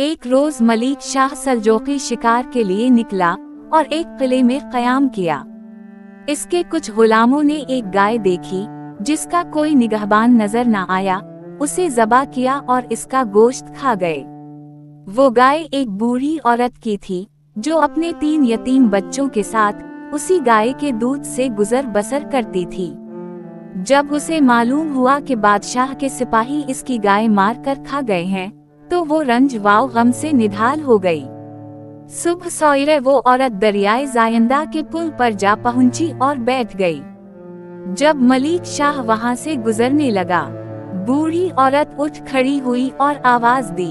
एक रोज मलिक शाह सल्जोकी शिकार के लिए निकला और एक किले में क़याम किया। इसके कुछ गुलामों ने एक गाय देखी जिसका कोई निगहबान नजर न आया, उसे ज़बह किया और इसका गोश्त खा गए। वो गाय एक बूढ़ी औरत की थी जो अपने 3 यतीम बच्चों के साथ उसी गाय के दूध से गुजर बसर करती थी। जब उसे मालूम हुआ कि बादशाह के सिपाही इसकी गाय मार कर खा गए हैं, तो वो रंज व गम से निढाल हो गई। सुबह सवेरे वो औरत दरियाए जायंदा के पुल पर जा पहुंची और बैठ गई। जब मलिक शाह वहां से गुजरने लगा, बूढ़ी औरत उठ खड़ी हुई और आवाज दी,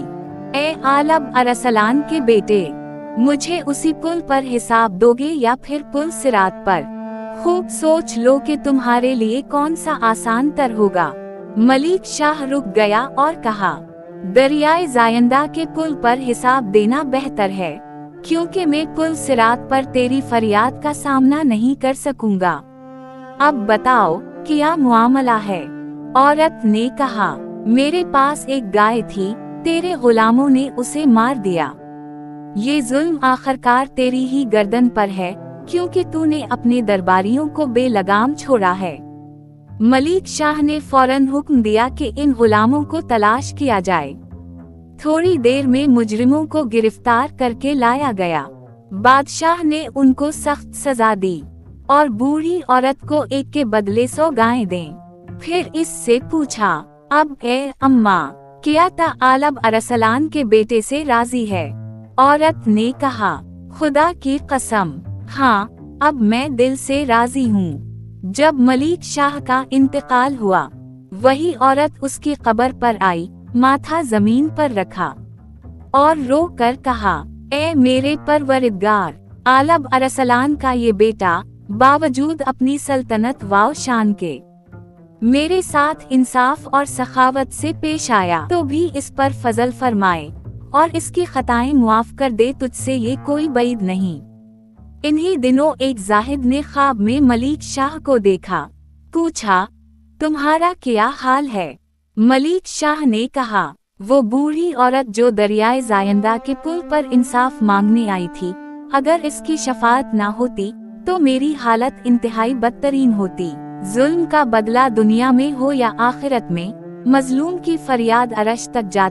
ए आलब अरसलान के बेटे, मुझे उसी पुल पर हिसाब दोगे या फिर पुल सिरात पर? खूब सोच लो कि तुम्हारे लिए कौन सा आसान तर होगा। मलिक शाह रुक गया और कहा, दरियाए जायंदा के पुल पर हिसाब देना बेहतर है, क्योंकि मैं पुल सिरात पर तेरी फरियाद का सामना नहीं कर सकूंगा। अब बताओ क्या मुआमला है? औरत ने कहा, मेरे पास एक गाय थी, तेरे गुलामों ने उसे मार दिया। ये जुल्म आखिरकार तेरी ही गर्दन पर है, क्योंकि तूने अपने दरबारियों को बेलगाम छोड़ा है। मलिक शाह ने फौरन हुक्म दिया कि इन गुलामों को तलाश किया जाए। थोड़ी देर में मुजरिमों को गिरफ्तार करके लाया गया। बादशाह ने उनको सख्त सजा दी और बूढ़ी औरत को एक के बदले 100 गायें दें। फिर इससे पूछा, अब ए अम्मा, क्या ता आलब अरसलान के बेटे से राजी है? औरत ने कहा, खुदा की कसम, हाँ, अब मैं दिल से राजी हूँ। जब मलिक शाह का इंतकाल हुआ, वही औरत उसकी कब्र पर आई, माथा जमीन पर रखा और रो कर कहा, ए मेरे परवरदिगार, आलब अरसलान का ये बेटा बावजूद अपनी सल्तनत व शान के मेरे साथ इंसाफ और सखावत से पेश आया, तो भी इस पर फजल फरमाए और इसकी खताएं मुआफ कर दे, तुझसे ये कोई बैद नहीं। इन्हीं दिनों एक जाहिद ने ख्वाब में मलिक शाह को देखा। पूछा, तुम्हारा क्या हाल है? मलिक शाह ने कहा, वो बूढ़ी औरत जो दरियाए जायंदा के पुल पर इंसाफ मांगने आई थी, अगर इसकी शफाअत ना होती तो मेरी हालत इंतहाई बदतरीन होती। जुल्म का बदला दुनिया में हो या आखिरत में, मजलूम की फरियाद अरश तक जाती।